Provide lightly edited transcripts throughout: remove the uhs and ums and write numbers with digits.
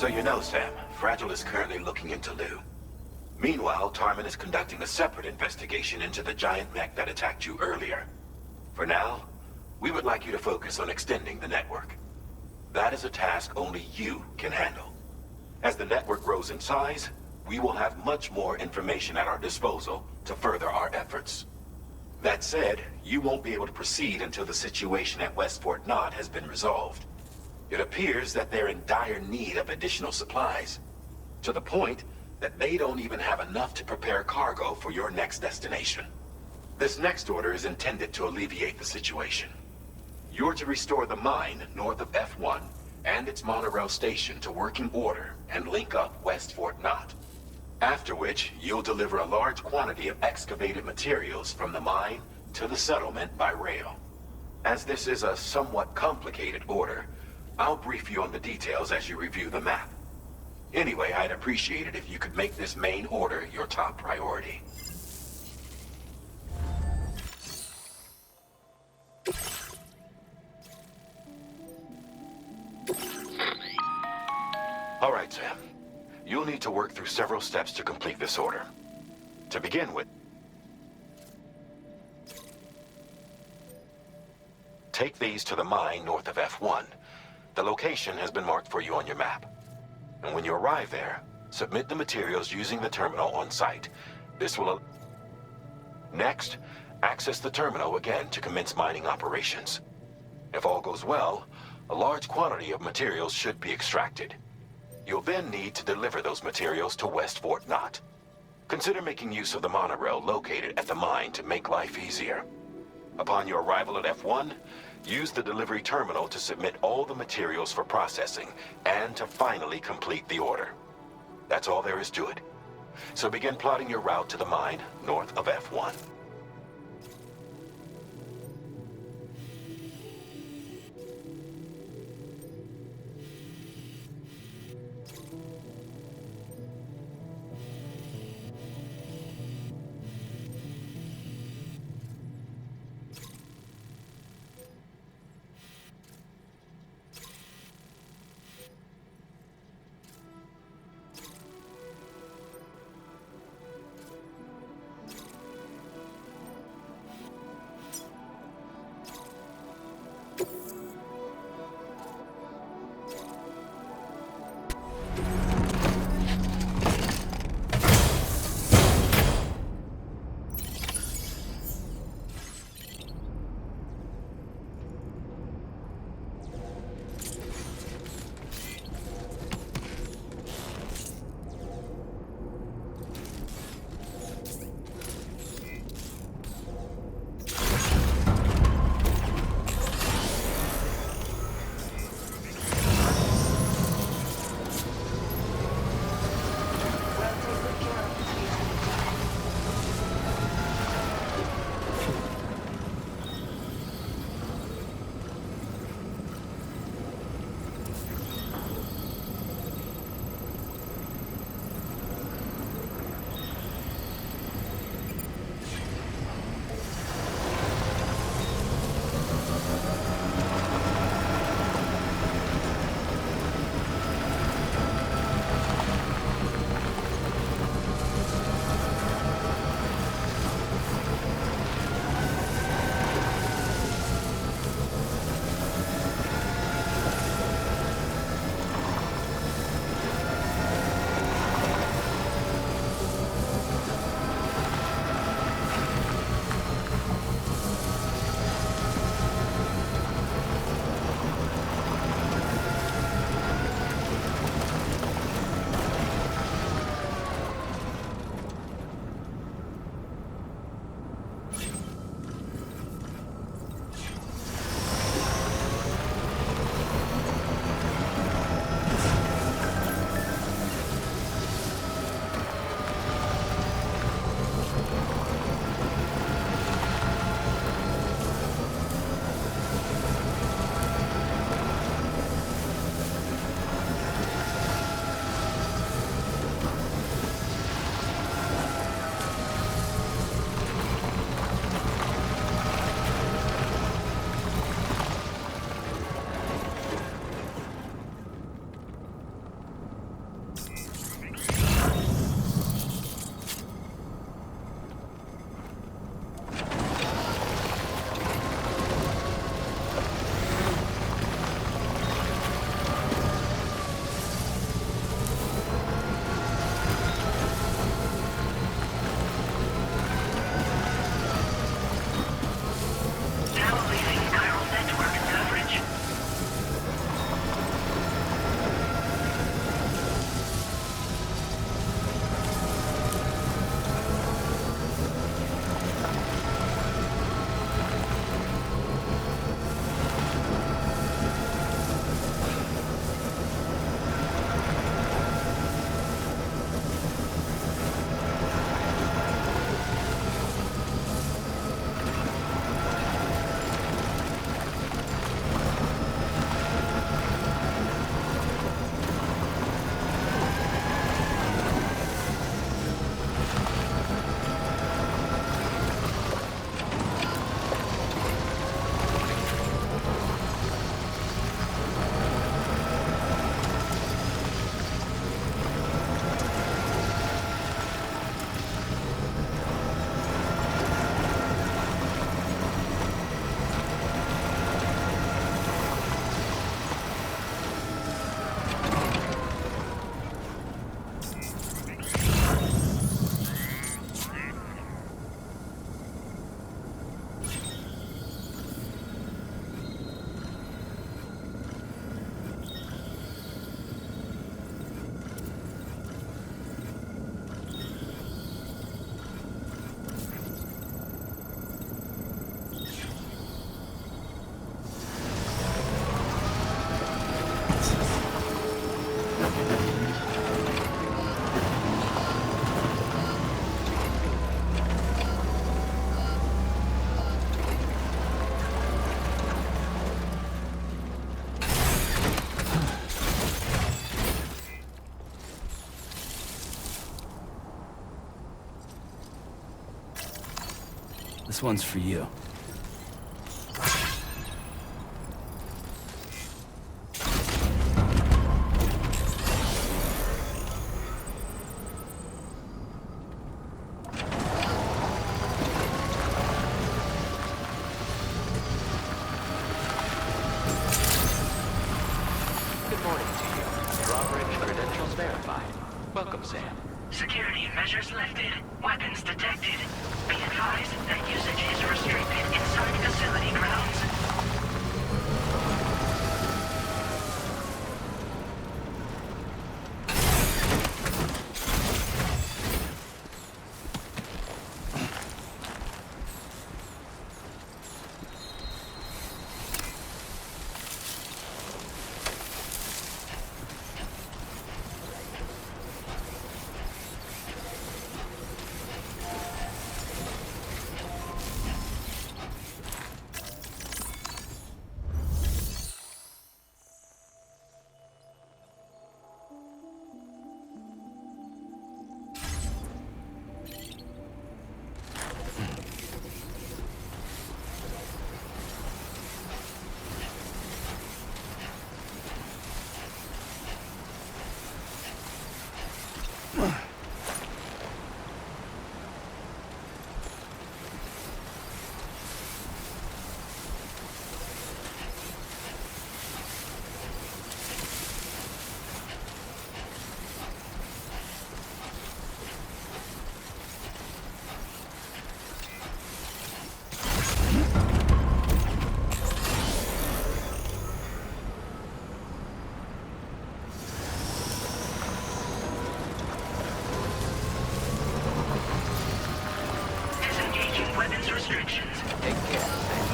So you know, Sam, Fragile is currently looking into Lou. Meanwhile, Tarman is conducting a separate investigation into the giant mech that attacked you earlier. For now, we would like you to focus on extending the network. That is a task only you can handle. As the network grows in size, we will have much more information at our disposal to further our efforts. That said, you won't be able to proceed until the situation at West Fort Knott has been resolved. It appears that they're in dire need of additional supplies, to the point that they don't even have enough to prepare cargo for your next destination. This next order is intended to alleviate the situation. You're to restore the mine north of F1 and its monorail station to working order and link up West Fort Knott. After which, you'll deliver a large quantity of excavated materials from the mine to the settlement by rail. As this is a somewhat complicated order, I'll brief you on the details as you review the map. Anyway, I'd appreciate it if you could make this main order your top priority. All right, Sam. You'll need to work through several steps to complete this order. To begin with, take these to the mine north of F1. The location has been marked for you on your map. And when you arrive there, submit the materials using the terminal on site. This will... Next, access the terminal again to commence mining operations. If all goes well, a large quantity of materials should be extracted. You'll then need to deliver those materials to West Fort Knott. Consider making use of the monorail located at the mine to make life easier. Upon your arrival at F1, use the delivery terminal to submit all the materials for processing and to finally complete the order. That's all there is to it. So begin plotting your route to the mine north of F1. This one's for you. Good morning to you. Drawbridge credentials verified. Welcome, Sam. Security measures lifted. Weapons detected. Be advised that usage is restricted inside facility grounds. Disengaging weapons restrictions. Take care, Sam.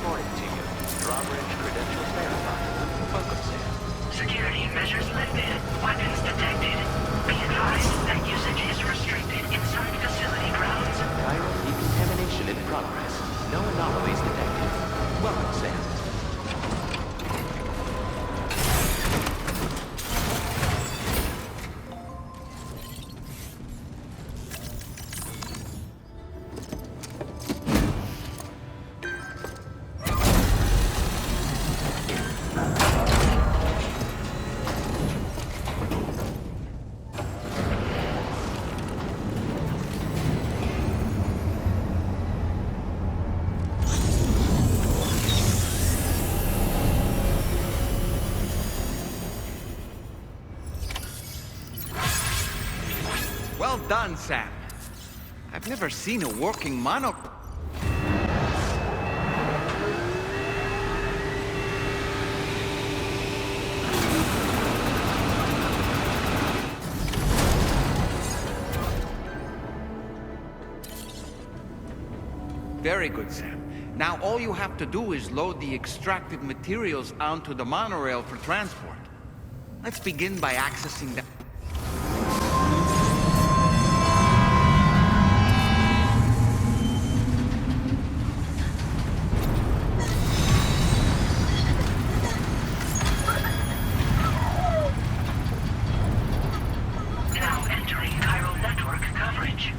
reporting to you. Drawbridge credentials verified. Welcome, Sam. Security measures lifted. Weapons detected. Be advised that usage is restricted inside facility grounds. Chiral decontamination in progress. No anomalies detected. Welcome, Sam. Well done, Sam. I've never seen a working mono... Very good, Sam. Now all you have to do is load the extracted materials onto the monorail for transport. Let's begin by accessing the... Now entering chiral network coverage.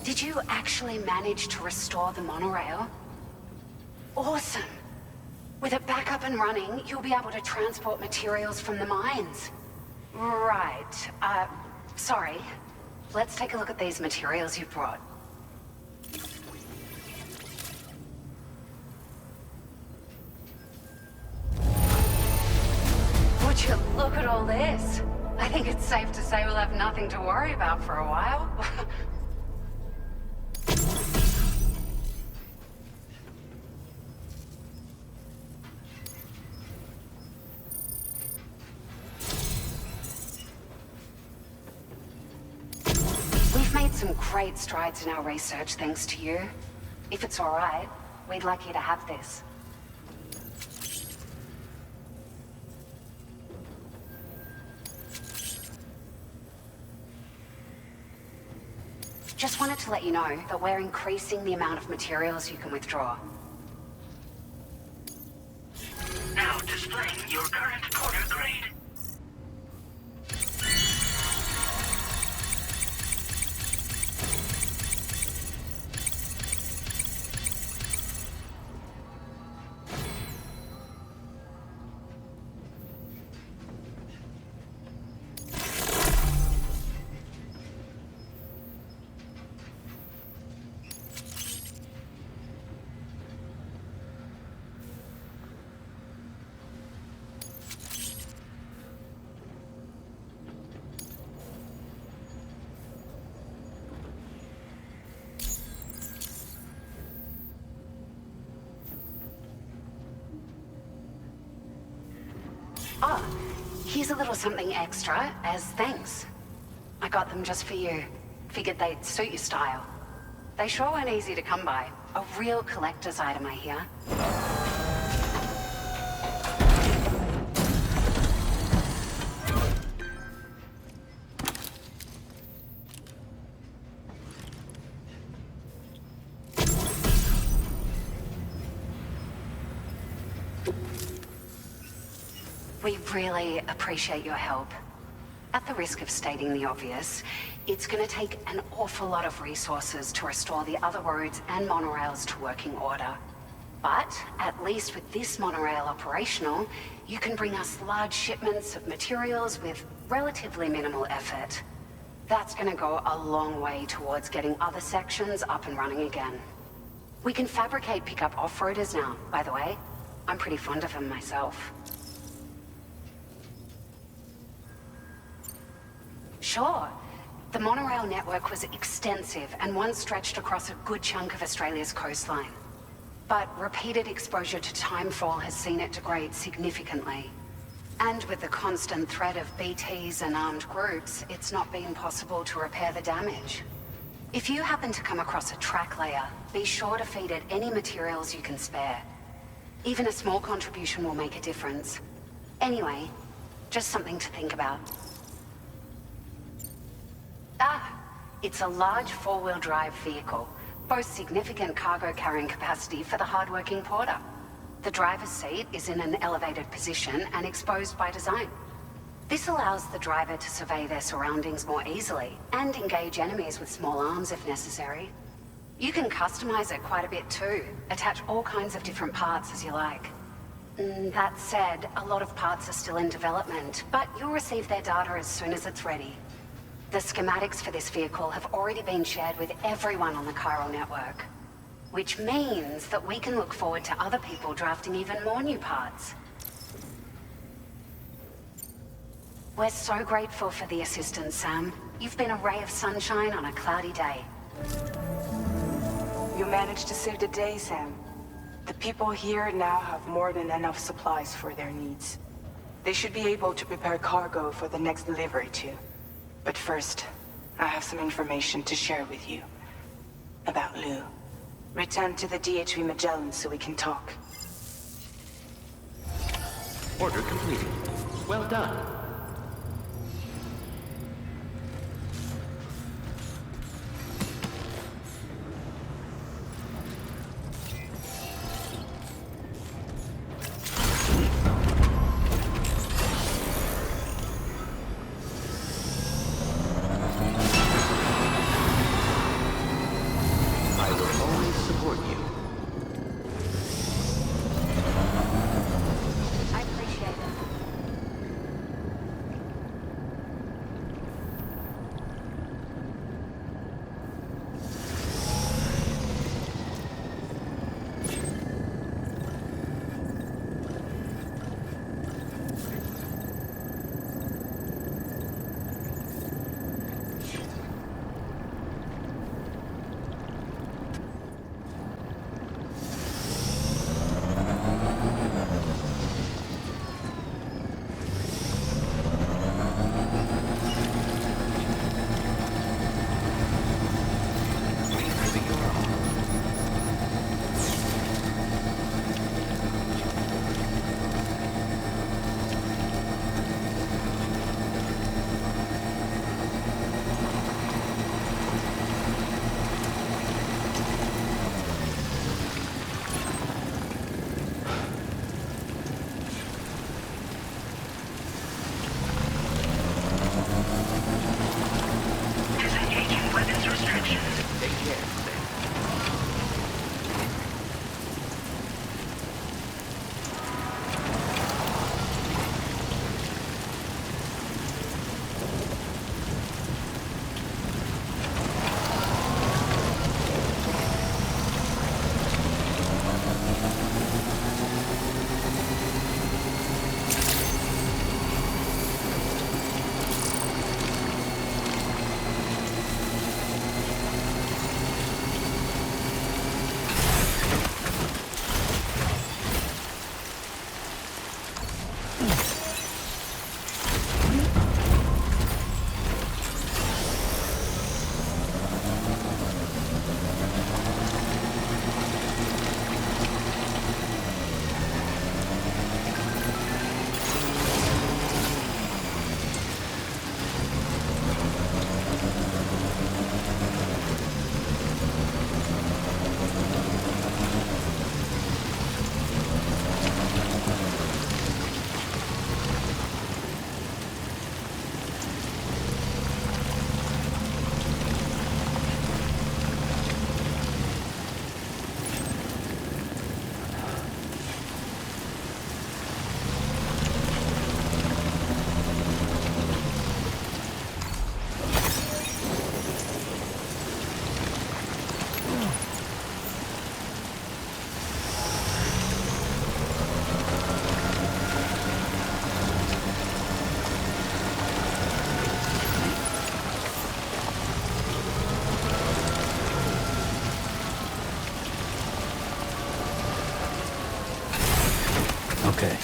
Did you actually manage to restore the monorail? Awesome! With it back up and running, you'll be able to transport materials from the mines. Right. Sorry. Let's take a look at these materials you brought. Would you look at all this? I think it's safe to say we'll have nothing to worry about for a while. We've made some great strides in our research thanks to you. If it's all right, we'd like you to have this. Just wanted to let you know that we're increasing the amount of materials you can withdraw. Now displaying your current quarter grade. are. Here's a little something extra as thanks. I got them just for you. Figured they'd suit your style. They sure weren't easy to come by. A real collector's item, I hear. We really appreciate your help. At the risk of stating the obvious, it's going to take an awful lot of resources to restore the other roads and monorails to working order. But at least with this monorail operational, you can bring us large shipments of materials with relatively minimal effort. That's going to go a long way towards getting other sections up and running again. We can fabricate pickup off-roaders now, by the way. I'm pretty fond of them myself. Sure. The monorail network was extensive and once stretched across a good chunk of Australia's coastline. But repeated exposure to timefall has seen it degrade significantly. And with the constant threat of BTs and armed groups, it's not been possible to repair the damage. If you happen to come across a track layer, be sure to feed it any materials you can spare. Even a small contribution will make a difference. Anyway, just something to think about. It's a large four-wheel drive vehicle, boasts significant cargo carrying capacity for the hard-working porter. The driver's seat is in an elevated position and exposed by design. This allows the driver to survey their surroundings more easily and engage enemies with small arms if necessary. You can customize it quite a bit too, attach all kinds of different parts as you like. That said, a lot of parts are still in development, but you'll receive their data as soon as it's ready. The schematics for this vehicle have already been shared with everyone on the chiral network, which means that we can look forward to other people drafting even more new parts. We're so grateful for the assistance, Sam. You've been a ray of sunshine on a cloudy day. You managed to save the day, Sam. The people here now have more than enough supplies for their needs. They should be able to prepare cargo for the next delivery too. But first, I have some information to share with you. About Lou. Return to the DHV Magellan so we can talk. Order completed. Well done. I will always support you. I appreciate it. Okay.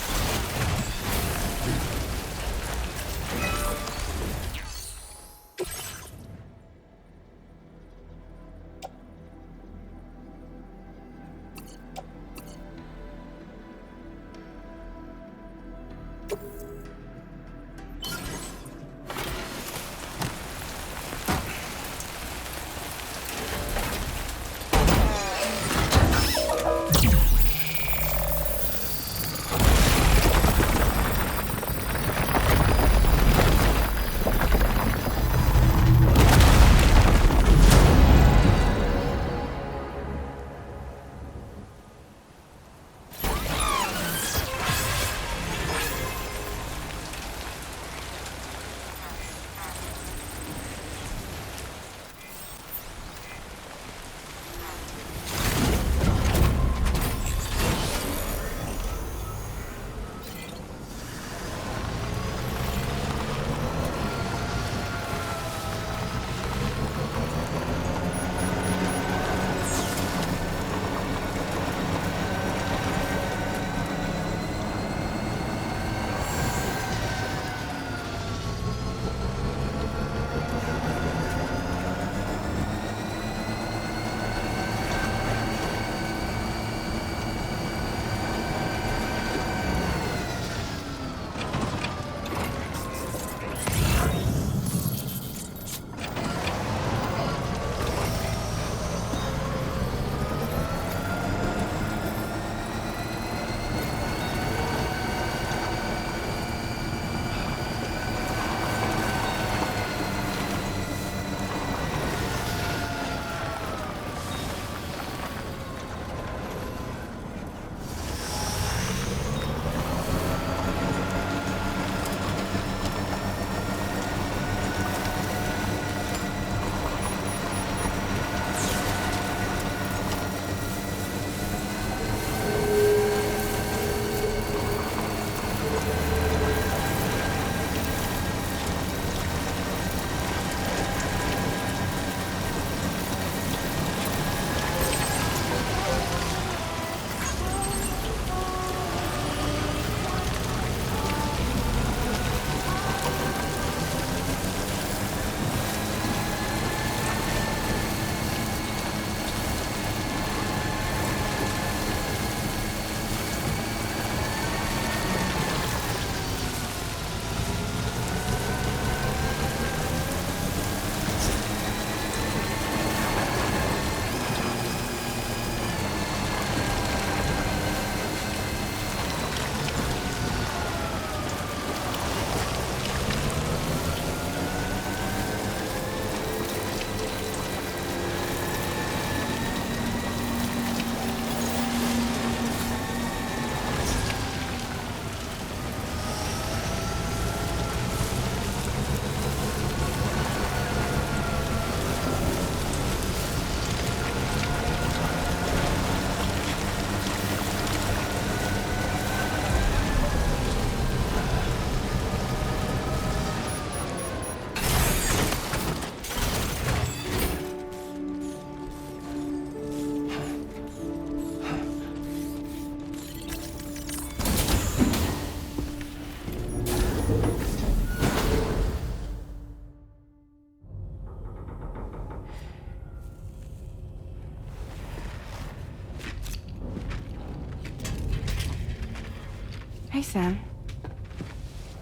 Hey, Sam.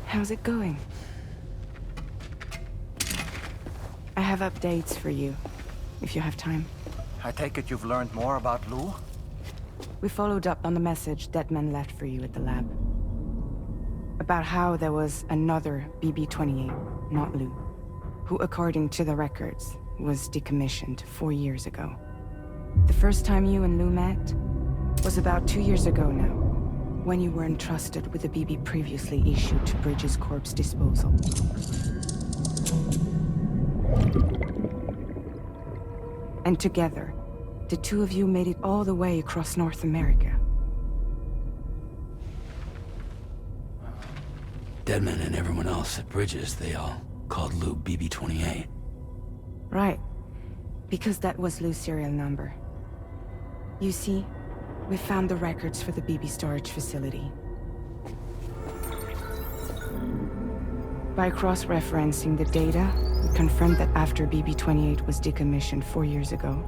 How's it going? I have updates for you, if you have time. I take it you've learned more about Lou? We followed up on the message Deadman left for you at the lab. About how there was another BB-28, not Lou, who, according to the records, was decommissioned 4 years ago. The first time you and Lou met was about 2 years ago now, when you were entrusted with the BB previously issued to Bridges Corp's disposal. And together, the two of you made it all the way across North America. Deadman and everyone else at Bridges, they all called Lou BB-28. Right. Because that was Lou's serial number. You see, we found the records for the BB storage facility. By cross-referencing the data, we confirmed that after BB-28 was decommissioned 4 years ago,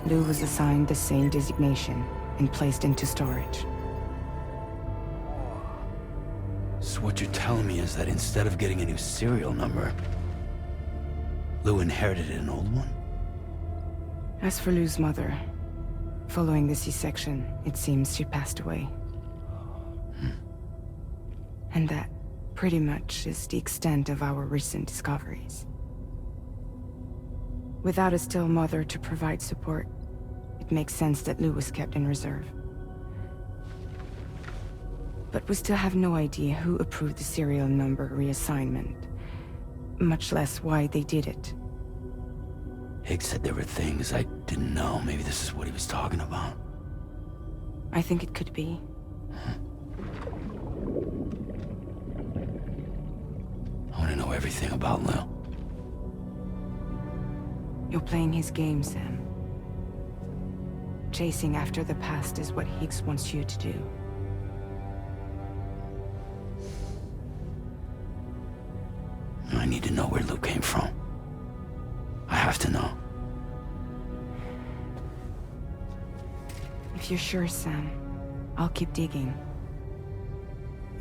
Lou was assigned the same designation and placed into storage. So what you're telling me is that instead of getting a new serial number, Lou inherited an old one? As for Lou's mother, following the C-section, it seems she passed away. And that, pretty much, is the extent of our recent discoveries. Without a still mother to provide support, it makes sense that Lou was kept in reserve. But we still have no idea who approved the serial number reassignment, much less why they did it. Higgs said there were things I didn't know. Maybe this is what he was talking about. I think it could be. I want to know everything about Lou. You're playing his game, Sam. Chasing after the past is what Higgs wants you to do. I need to know where Lou came from. I have to know. If you're sure, Sam, I'll keep digging.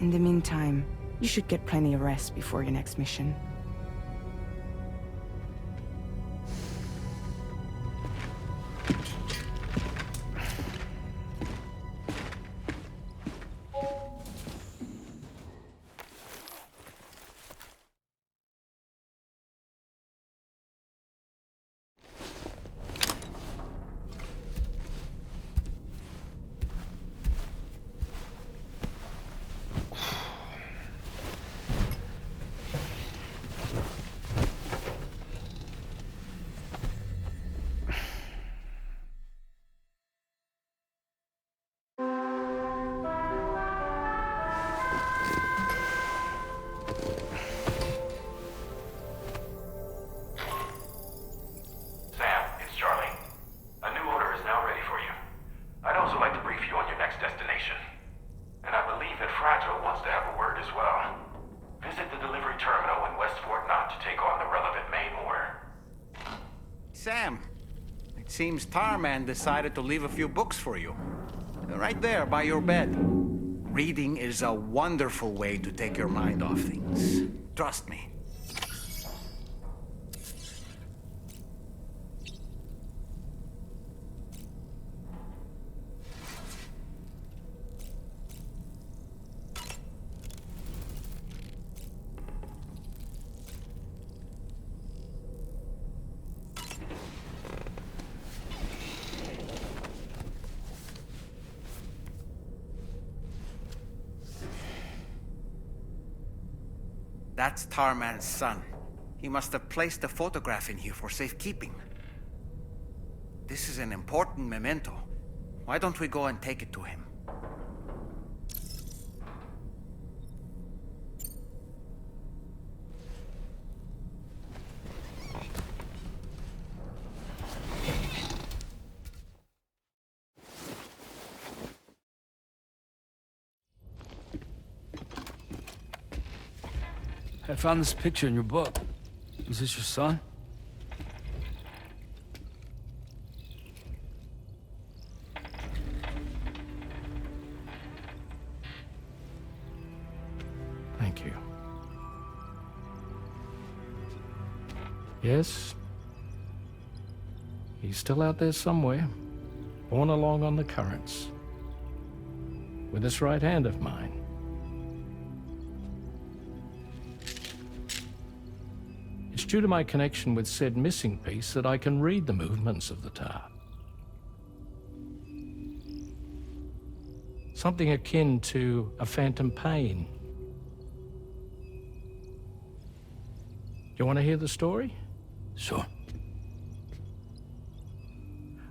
In the meantime, you should get plenty of rest before your next mission. Sam, it seems Tarman decided to leave a few books for you. They're right there by your bed. Reading is a wonderful way to take your mind off things. Trust me. That's Tarman's son. He must have placed a photograph in here for safekeeping. This is an important memento. Why don't we go and take it to him? I found this picture in your book. Is this your son? Thank you. Yes. He's still out there somewhere, borne along on the currents. With this right hand of mine. It's due to my connection with said missing piece that I can read the movements of the tar. Something akin to a phantom pain. You want to hear the story? Sure.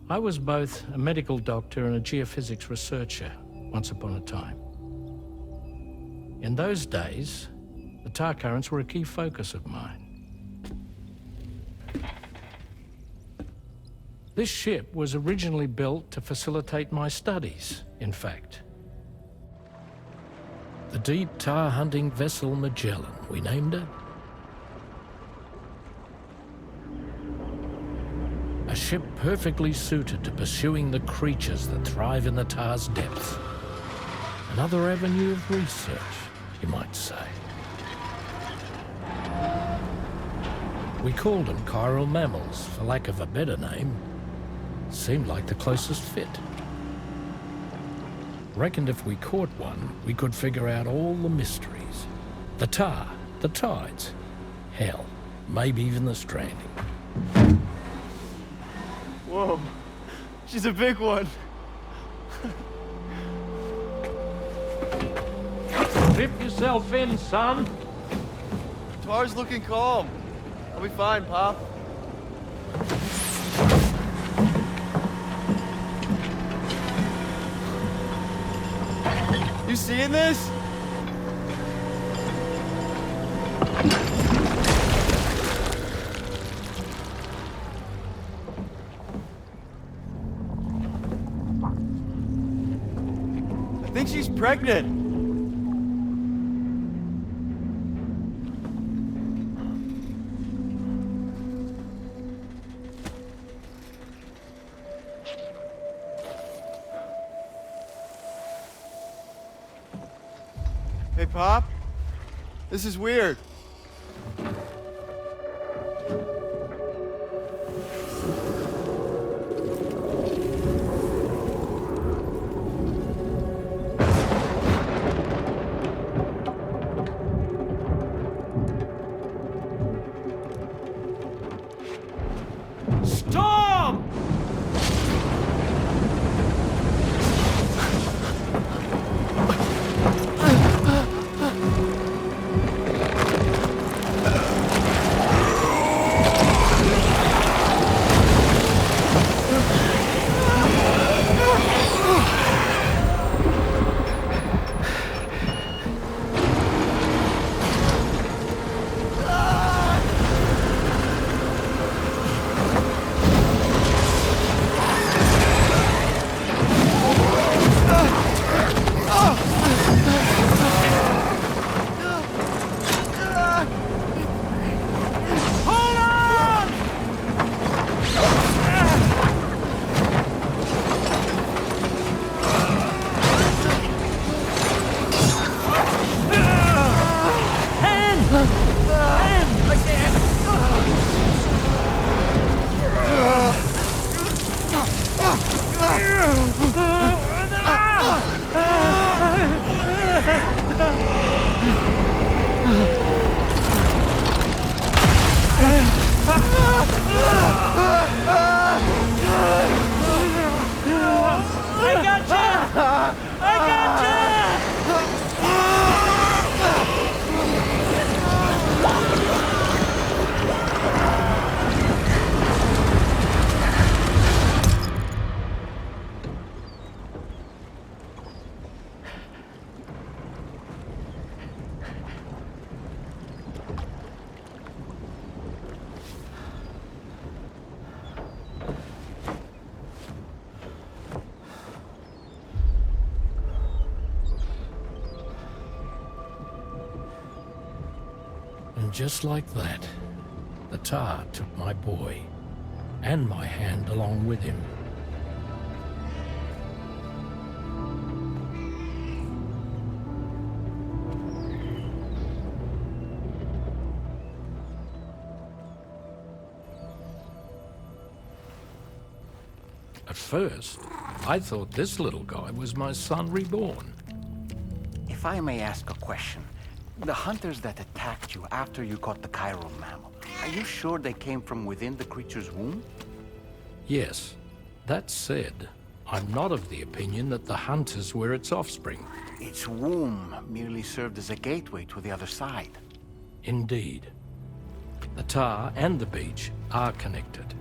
I was both a medical doctor and a geophysics researcher once upon a time. In those days, the tar currents were a key focus of mine. This ship was originally built to facilitate my studies, in fact. The deep tar hunting vessel Magellan, we named it. A ship perfectly suited to pursuing the creatures that thrive in the tar's depths. Another avenue of research, you might say. We called them chiral mammals, for lack of a better name. Seemed like the closest fit. Reckoned if we caught one, we could figure out all the mysteries. The tar, the tides, hell, maybe even the stranding. Whoa, she's a big one. Dip yourself in, son. Tar's looking calm. I'll be fine, Pop. You seeing this? I think she's pregnant. Hey, Pop. This is weird. Storm! And just like that, the tar took my boy, and my hand along with him. At first, I thought this little guy was my son reborn. If I may ask a question, the hunters that attacked you after you caught the chiral mammal, are you sure they came from within the creature's womb? Yes. That said, I'm not of the opinion that the hunters were its offspring. Its womb merely served as a gateway to the other side. Indeed. The tar and the beach are connected.